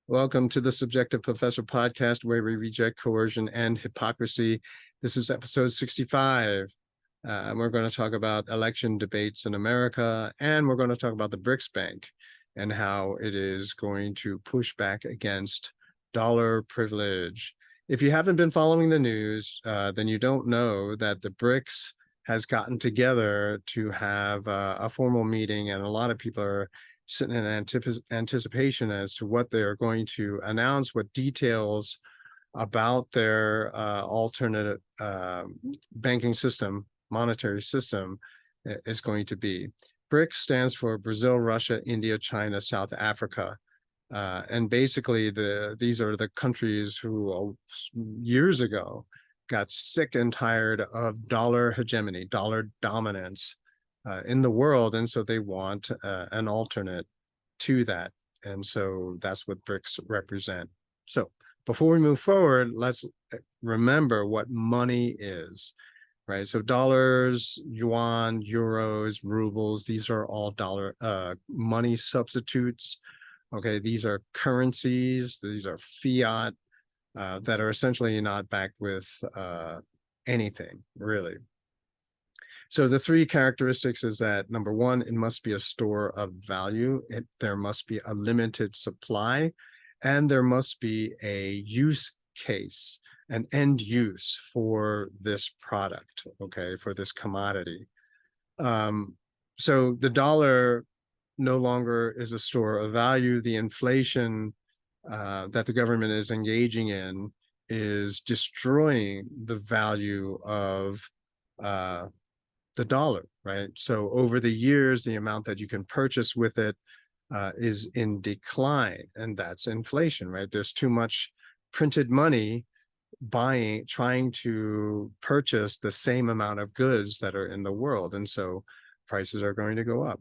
Welcome to the Subjective Professor podcast, where we reject coercion and hypocrisy. This is episode 65. And we're going to talk about election debates in America, and we're going to talk about the BRICS Bank and how it is going to push back against dollar privilege. If you haven't been following the news, then you don't know that the BRICS has gotten together to have a formal meeting, and a lot of people are sitting in anticipation as to what they're going to announce, what details about their alternate banking system, monetary system is going to be. BRICS stands for Brazil, Russia, India, China, South Africa. And basically, these are the countries who years ago got sick and tired of dollar hegemony, dollar dominance in the world, and so they want an alternate to that, and so that's what BRICS represent. So before we move forward, let's remember what money is, right? So dollars, yuan, euros, rubles, these are all dollar money substitutes. Okay, these are currencies, these are fiat that are essentially not backed with anything, really. So the three characteristics is that, number one, it must be a store of value. There must be a limited supply, and there must be a use case, an end use for this product, okay, for this commodity. So the dollar no longer is a store of value. The inflation that the government is engaging in is destroying the value of the dollar, right? So over the years, the amount that you can purchase with it is in decline, and that's inflation, right? There's too much printed money trying to purchase the same amount of goods that are in the world, and so prices are going to go up.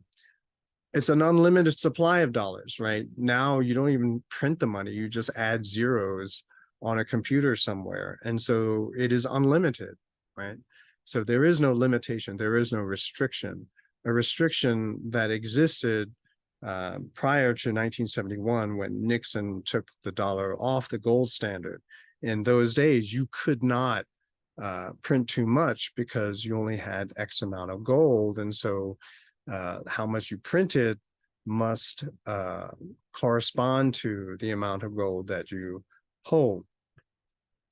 It's an unlimited supply of dollars, right? Now you don't even print the money, you just add zeros on a computer somewhere, and so it is unlimited, right? So there is no limitation, there is no restriction. A restriction that existed prior to 1971, when Nixon took the dollar off the gold standard. In those days, you could not print too much because you only had X amount of gold, and so how much you printed must correspond to the amount of gold that you hold.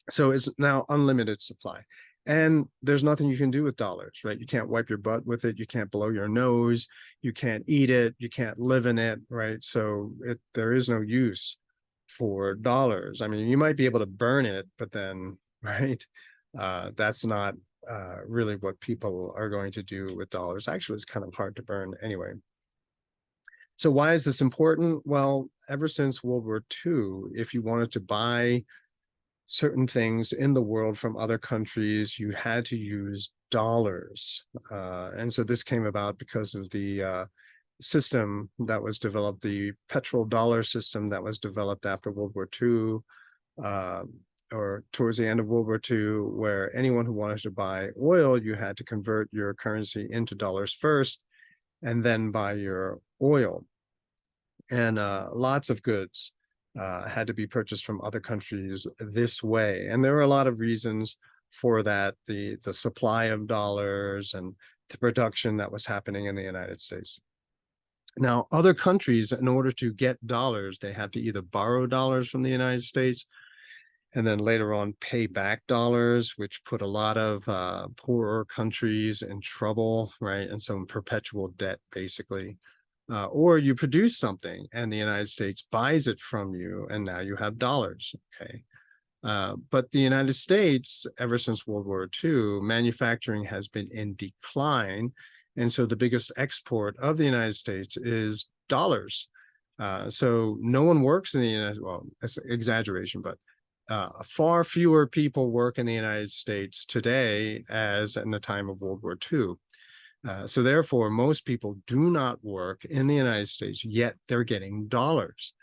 So it's now unlimited supply. And there's nothing you can do with dollars, right? You can't wipe your butt with it. You can't blow your nose. You can't eat it. You can't live in it, right? So there is no use for dollars. I mean, you might be able to burn it, but then, right, that's not really what people are going to do with dollars. Actually, it's kind of hard to burn anyway. So why is this important? Well, ever since World War II, if you wanted to buy certain things in the world from other countries, you had to use dollars. And so this came about because of the system that was developed, the petrodollar system that was developed after World War II, or towards the end of World War II, where anyone who wanted to buy oil, you had to convert your currency into dollars first and then buy your oil. And lots of goods had to be purchased from other countries this way. And there were a lot of reasons for that, the supply of dollars and the production that was happening in the United States. Now, other countries, in order to get dollars, they had to either borrow dollars from the United States and then later on pay back dollars, which put a lot of poorer countries in trouble, right? And so in perpetual debt, basically. Or you produce something and the United States buys it from you, and now you have dollars, okay? But the United States, ever since World War II, manufacturing has been in decline. And so the biggest export of the United States is dollars. So no one works in the United States, well, that's an exaggeration, but far fewer people work in the United States today as in the time of World War II. So therefore, most people do not work in the United States, yet they're getting dollars.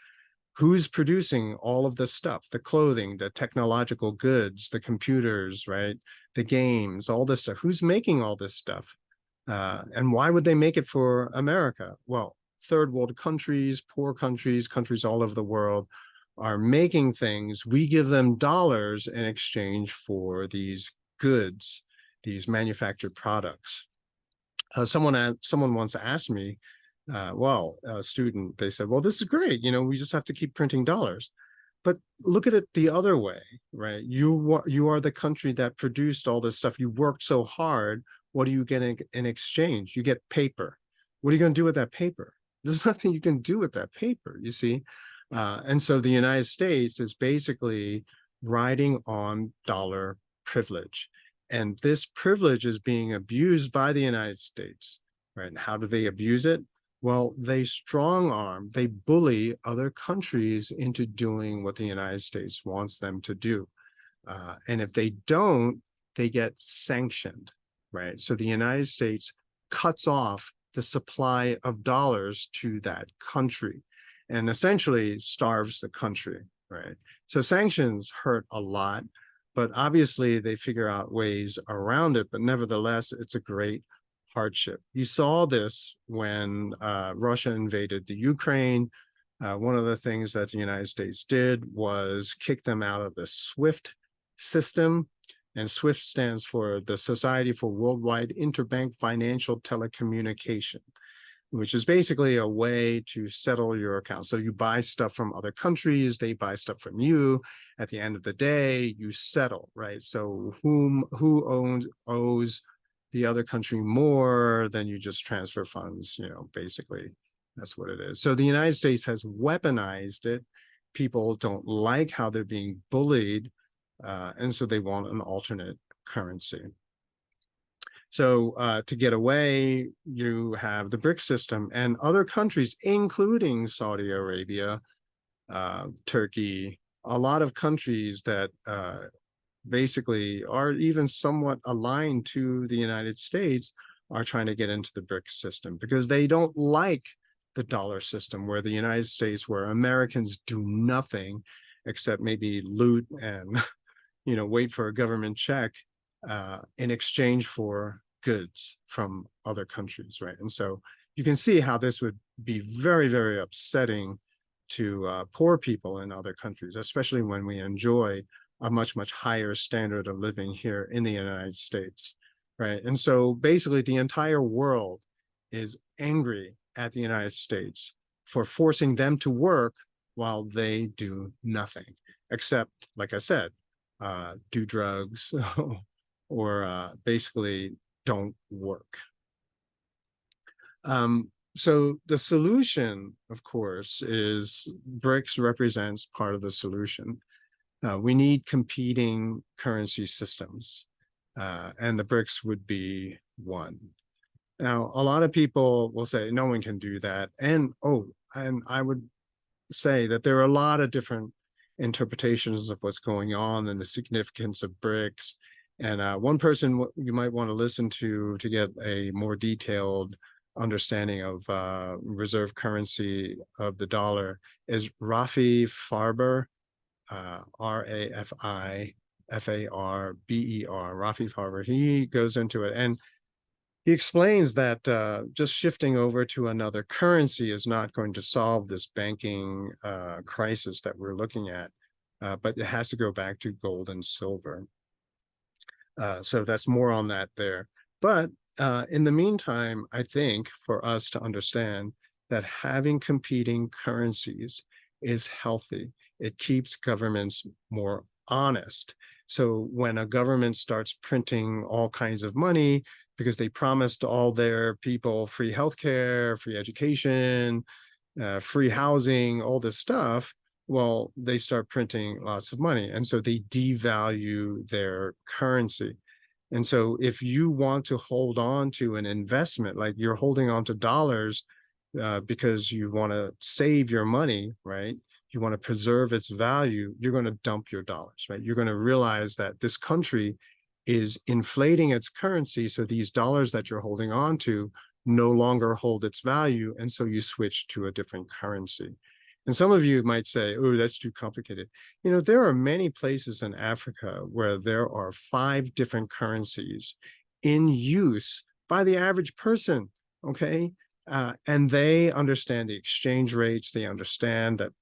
Who's producing all of this stuff? The clothing, the technological goods, the computers, right? The games, all this stuff. Who's making all this stuff? And why would they make it for America? Well, third world countries, poor countries, countries all over the world are making things, we give them dollars in exchange for these goods, these manufactured products. Someone once asked me, a student, they said, well, this is great. We just have to keep printing dollars. But look at it the other way, right? You are the country that produced all this stuff. You worked so hard. What do you get in exchange? You get paper. What are you going to do with that paper? There's nothing you can do with that paper, you see? And so the United States is basically riding on dollar privilege. And this privilege is being abused by the United States, right? And how do they abuse it? Well, they strong arm, they bully other countries into doing what the United States wants them to do. And if they don't, they get sanctioned, right? So the United States cuts off the supply of dollars to that country and essentially starves the country, right? So sanctions hurt a lot, but obviously they figure out ways around it, but nevertheless, it's a great hardship. You saw this when Russia invaded the Ukraine. One of the things that the United States did was kick them out of the SWIFT system. And SWIFT stands for the Society for Worldwide Interbank Financial Telecommunication, which is basically a way to settle your account. So you buy stuff from other countries, they buy stuff from you. At the end of the day, you settle, right? So who owes the other country more, then you just transfer funds, basically that's what it is. So the United States has weaponized it. People don't like how they're being bullied, and so they want an alternate currency. So to get away, you have the BRICS system and other countries, including Saudi Arabia, Turkey, a lot of countries that basically are even somewhat aligned to the United States are trying to get into the BRICS system because they don't like the dollar system where the United States, where Americans do nothing except maybe loot and wait for a government check in exchange for goods from other countries, right? And so you can see how this would be very, very upsetting to poor people in other countries, especially when we enjoy a much, much higher standard of living here in the United States, right? And so basically the entire world is angry at the United States for forcing them to work while they do nothing, except, like I said, do drugs or basically don't work. So the solution, of course, is BRICS represents part of the solution. We need competing currency systems, and the BRICS would be one. Now, a lot of people will say no one can do that. And I would say that there are a lot of different interpretations of what's going on and the significance of BRICS. And one person you might want to listen to get a more detailed understanding of reserve currency of the dollar is Rafi Farber, Rafifarber, Rafi Farber. He goes into it and he explains that just shifting over to another currency is not going to solve this banking crisis that we're looking at, but it has to go back to gold and silver. So that's more on that there. But in the meantime, I think for us to understand that having competing currencies is healthy. It keeps governments more honest. So when a government starts printing all kinds of money because they promised all their people free healthcare, free education, free housing, all this stuff, well, they start printing lots of money. And so they devalue their currency. And so if you want to hold on to an investment, like you're holding on to dollars because you want to save your money, right? You want to preserve its value, you're going to dump your dollars, right? You're going to realize that this country is inflating its currency. So these dollars that you're holding on to no longer hold its value. And so you switch to a different currency. And some of you might say, oh, that's too complicated. There are many places in Africa where there are 5 different currencies in use by the average person, okay? And they understand the exchange rates. They understand that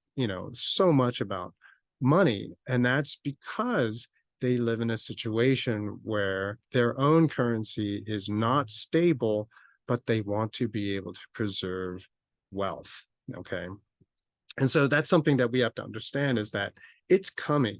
so much about money. And that's because they live in a situation where their own currency is not stable, but they want to be able to preserve wealth. Okay. And so that's something that we have to understand, is that it's coming,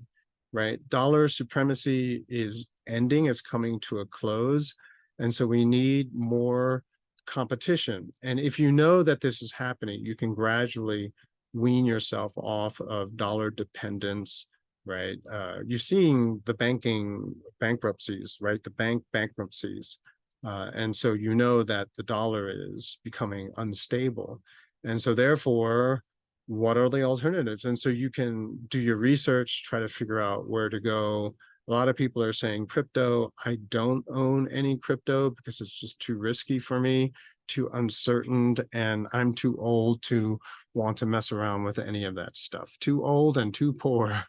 right? Dollar supremacy is ending, it's coming to a close. And so we need more competition. And if you know that this is happening, you can gradually wean yourself off of dollar dependence, right? You're seeing the banking bankruptcies, right? The bank bankruptcies. And so you know that the dollar is becoming unstable. And so therefore, what are the alternatives? And so you can do your research, try to figure out where to go. A lot of people are saying crypto. I don't own any crypto because it's just too risky for me, too uncertain, and I'm too old to want to mess around with any of that stuff. Too old and too poor.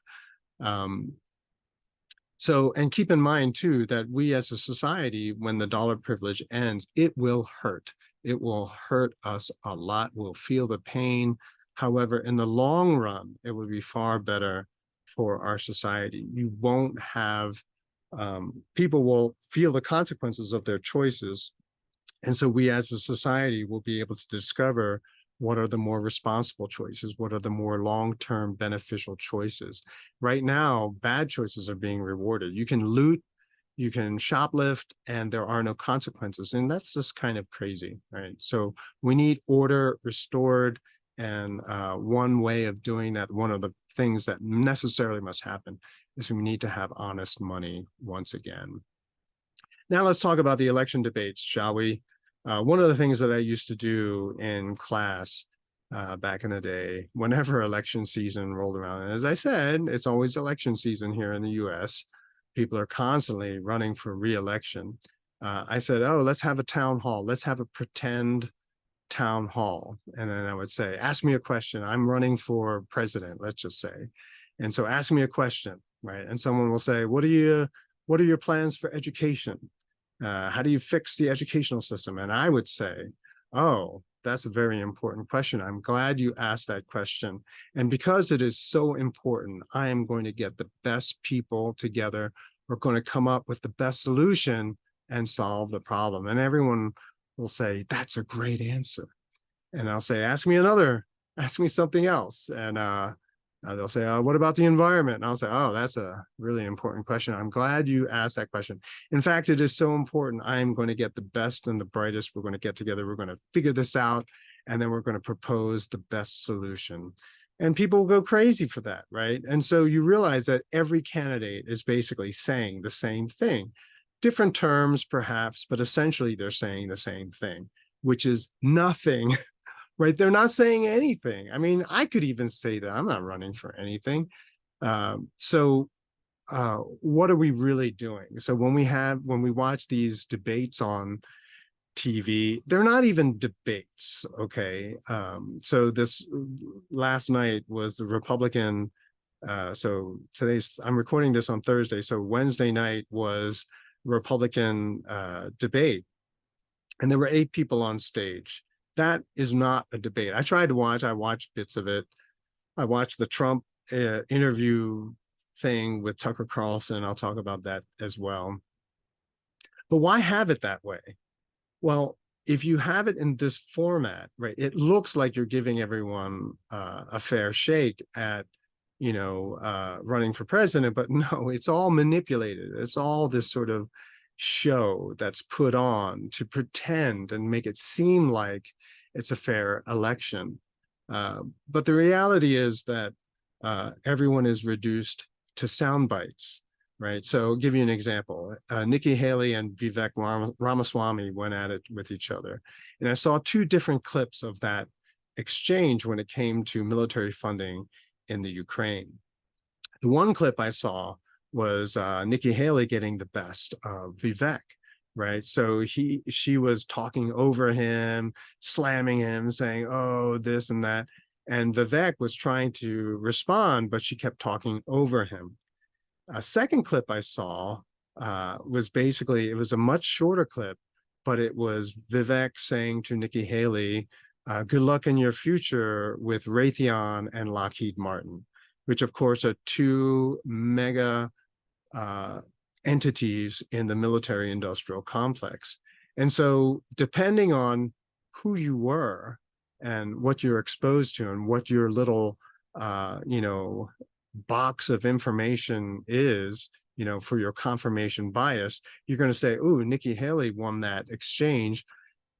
So, and keep in mind too, that we as a society, when the dollar privilege ends, it will hurt. It will hurt us a lot. We'll feel the pain. However, in the long run, it will be far better for our society. You won't have, people will feel the consequences of their choices. And so we as a society will be able to discover what are the more responsible choices, what are the more long-term beneficial choices. Right now, bad choices are being rewarded. You can loot, you can shoplift, and there are no consequences. And that's just kind of crazy, right? So we need order restored. And one way of doing that, one of the things that necessarily must happen, is we need to have honest money once again. Now let's talk about the election debates, shall we? One of the things that I used to do in class back in the day, whenever election season rolled around, and as I said, it's always election season here in the US. People are constantly running for re-election. I said, oh, let's have a town hall. Let's have a pretend town hall. And then I would say, ask me a question. I'm running for president, let's just say. And so ask me a question, right? And someone will say, what are your plans for education? How do you fix the educational system? And I would say, oh, that's a very important question. I'm glad you asked that question. And because it is so important, I am going to get the best people together. We're going to come up with the best solution and solve the problem. And everyone will say, that's a great answer. And I'll say, ask me something else. And they'll say, what about the environment? And I'll say, oh, that's a really important question. I'm glad you asked that question. In fact, it is so important. I'm going to get the best and the brightest. We're going to get together. We're going to figure this out. And then we're going to propose the best solution. And people will go crazy for that, right? And so you realize that every candidate is basically saying the same thing. Different terms, perhaps, but essentially they're saying the same thing, which is nothing. Right? They're not saying anything. I mean, I could even say that I'm not running for anything. So what are we really doing? So when we watch these debates on TV, they're not even debates, okay? So this last night was the Republican, so I'm recording this on Thursday, so Wednesday night was Republican debate, and there were 8 people on stage. That is not a debate. I watched bits of it. I watched the Trump interview thing with Tucker Carlson. I'll talk about that as well. But why have it that way? Well, if you have it in this format, right, it looks like you're giving everyone a fair shake at, running for president, but no, it's all manipulated. It's all this sort of show that's put on to pretend and make it seem like it's a fair election. But the reality is that everyone is reduced to sound bites, right? So I'll give you an example. Nikki Haley and Vivek Ramaswamy went at it with each other. And I saw 2 different clips of that exchange when it came to military funding in the Ukraine. The one clip I saw was Nikki Haley getting the best of Vivek, right? So she was talking over him, slamming him, saying, oh, this and that. And Vivek was trying to respond, but she kept talking over him. A second clip I saw was basically, it was a much shorter clip, but it was Vivek saying to Nikki Haley, Good luck in your future with Raytheon and Lockheed Martin, which of course are two mega entities in the military industrial complex. And so depending on who you were and what you're exposed to and what your little, box of information is, for your confirmation bias, you're going to say, "Ooh, Nikki Haley won that exchange."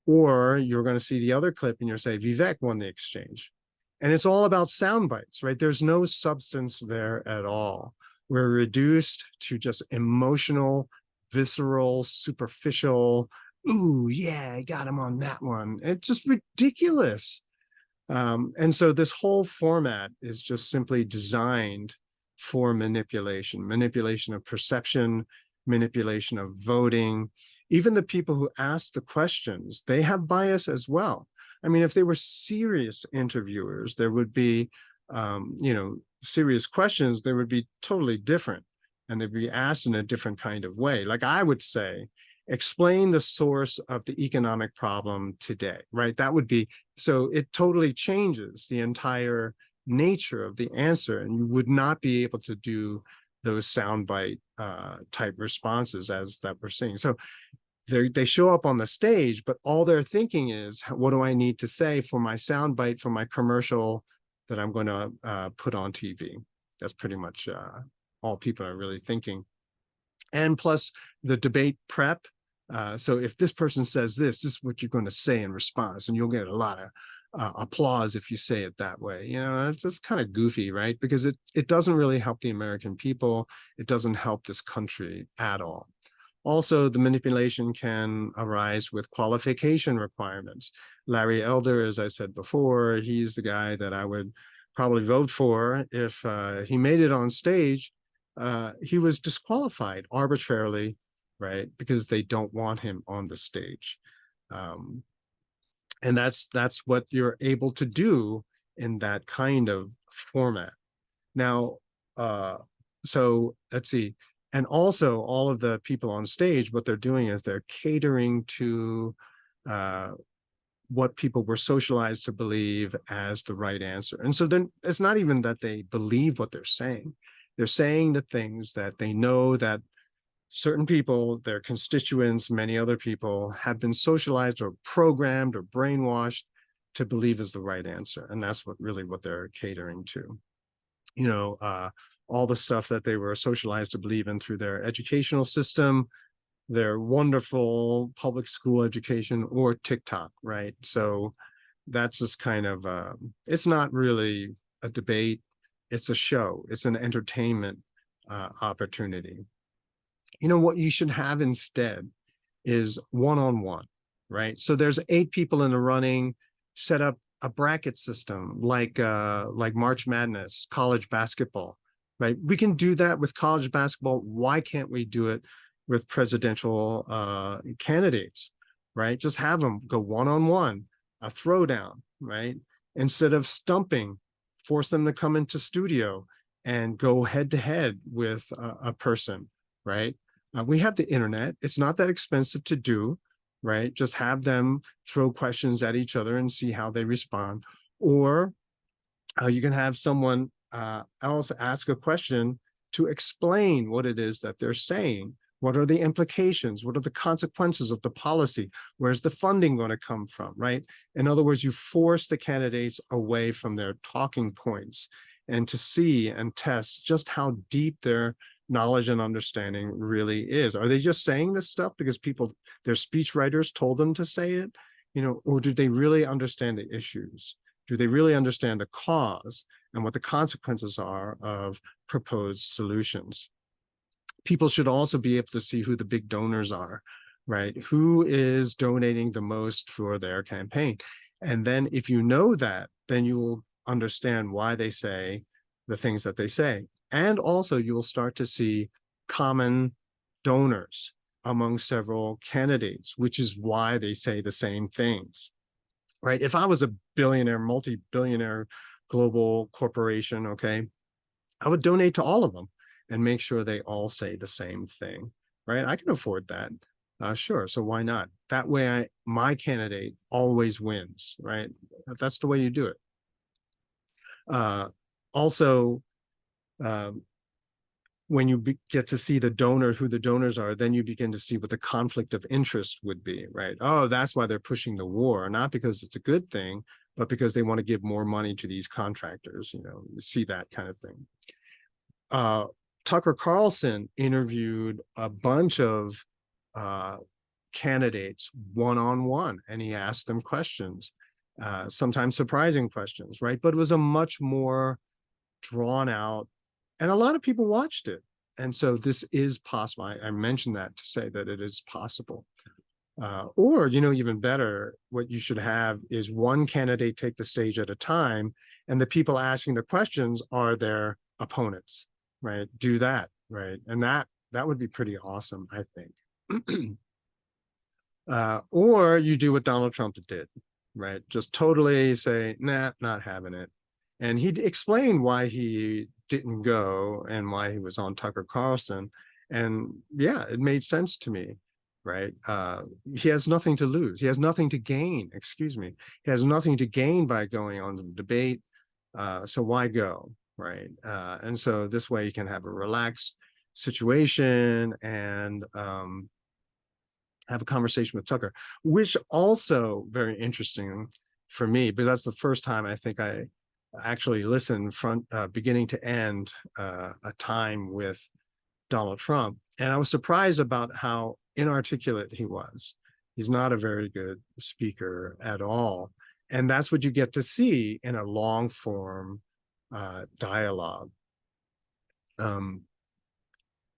Or you're going to see the other clip and you're say, "Vivek won the exchange." And it's all about sound bites, right? There's no substance there at all. We're reduced to just emotional, visceral, superficial, "Ooh, yeah, I got him on that one." It's just ridiculous. And so this whole format is just simply designed for manipulation of perception, manipulation of voting. Even the people who ask the questions, they have bias as well. I mean, if they were serious interviewers, there would be, serious questions, they would be totally different and they'd be asked in a different kind of way. Like I would say, explain the source of the economic problem today, right? That would be, so it totally changes the entire nature of the answer, and you would not be able to do those soundbite type responses as that we're seeing. So they show up on the stage, but all they're thinking is, what do I need to say for my soundbite for my commercial that I'm going to put on TV? That's pretty much all people are really thinking. And plus the debate prep. So if this person says this is what you're going to say in response, and you'll get a lot of applause if you say it that way. It's just kind of goofy, right? Because it doesn't really help the American people. It doesn't help this country at all. Also, the manipulation can arise with qualification requirements. Larry Elder, as I said before, he's the guy that I would probably vote for if he made it on stage. He was disqualified arbitrarily, right? Because they don't want him on the stage. And that's what you're able to do in that kind of format. Now, so let's see. And also all of the people on stage, what they're doing is they're catering to what people were socialized to believe as the right answer. And so then it's not even that they believe what they're saying. They're saying the things that they know that certain people, their constituents, many other people have been socialized or programmed or brainwashed to believe is the right answer. And that's what they're catering to. All the stuff that they were socialized to believe in through their educational system, their wonderful public school education, or TikTok, right? So that's just kind of, it's not really a debate. It's a show. It's an entertainment opportunity. What you should have instead is one-on-one, right? So there's 8 people in the running, set up a bracket system like March Madness, college basketball, right? We can do that with college basketball. Why can't we do it with presidential candidates, right? Just have them go one-on-one, a throwdown, right? Instead of stumping, force them to come into studio and go head-to-head with a person, right? We have the internet. It's not that expensive to do, right? Just have them throw questions at each other and see how they respond. Or you can have someone else ask a question to explain what it is that they're saying. What are the implications? What are the consequences of the policy? Where's the funding going to come from, right? In other words, you force the candidates away from their talking points and to see and test just how deep their knowledge and understanding really is. Are they just saying this stuff because their speech writers told them to say it, or do they really understand the issues? Do they really understand the cause and what the consequences are of proposed solutions? People should also be able to see who the big donors are, right? Who is donating the most for their campaign? And then if you know that, then you will understand why they say the things that they say. And also you will start to see common donors among several candidates, which is why they say the same things, right? If I was a billionaire, multi-billionaire global corporation, okay, I would donate to all of them and make sure they all say the same thing, right? I can afford that. Sure. So why not? That way, my candidate always wins, right? That's the way you do it. Also, um, when you get to see the donor, who the donors are, then you begin to see what the conflict of interest would be, right? Oh, that's why they're pushing the war, not because it's a good thing, but because they want to give more money to these contractors. You see that kind of thing. Tucker Carlson interviewed a bunch of candidates one-on-one, and he asked them questions, sometimes surprising questions, right? But it was a much more drawn out, and a lot of people watched it. And so this is possible. I mentioned that to say that it is possible. Or, even better, what you should have is one candidate take the stage at a time, and the people asking the questions are their opponents, right? Do that, right? And that would be pretty awesome, I think. Or you do what Donald Trump did, right? Just totally say, nah, not having it. And he explained why he didn't go and why he was on Tucker Carlson. And yeah, it made sense to me, right? He has nothing to lose. He has nothing to gain, excuse me. He has nothing to gain by going on the debate. So why go, right? And so this way you can have a relaxed situation and have a conversation with Tucker, which also very interesting for me, because that's the first time I think I actually listened from beginning to end a time with Donald Trump. And I was surprised about how inarticulate he was. He's not a very good speaker at all. And that's what you get to see in a long form dialogue.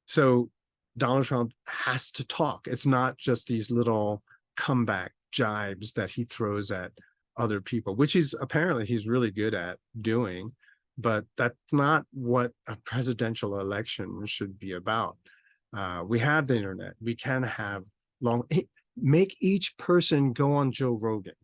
So Donald Trump has to talk. It's not just these little comeback jibes that he throws at other people, which he's really good at doing, but that's not what a presidential election should be about. We have the internet. We can have make each person go on Joe Rogan,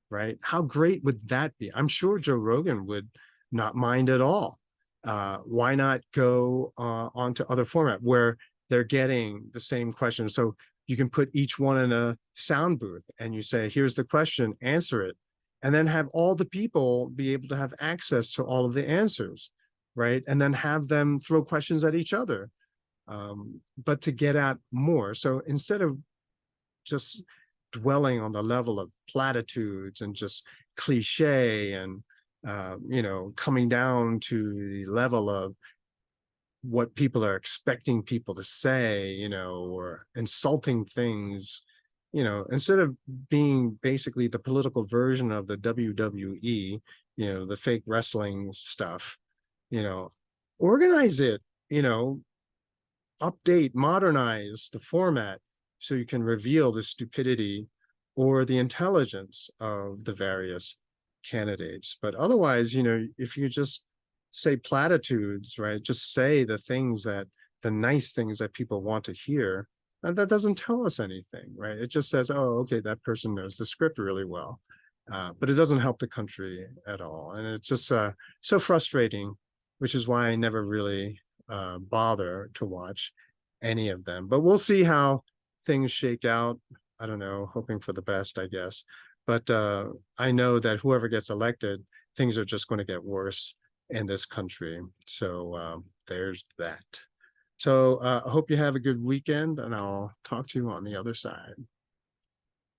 right? How great would that be? I'm sure Joe Rogan would not mind at all. Why not go onto other format where they're getting the same question? So you can put each one in a sound booth and you say, here's the question, answer it. And then have all the people be able to have access to all of the answers, right? And then have them throw questions at each other, but to get at more. So instead of just dwelling on the level of platitudes and just cliche and coming down to the level of what people are expecting people to say, or insulting things, instead of being basically the political version of the WWE, the fake wrestling stuff, organize it, update, modernize the format so you can reveal the stupidity or the intelligence of the various candidates. But otherwise, if you just say platitudes, right, just say the nice things that people want to hear, and that doesn't tell us anything, right? It just says, oh, okay, that person knows the script really well. But it doesn't help the country at all. And it's just so frustrating, which is why I never really bother to watch any of them. But we'll see how things shake out. I don't know, hoping for the best, I guess. But I know that whoever gets elected, things are just going to get worse in this country. So there's that. So I hope you have a good weekend, and I'll talk to you on the other side.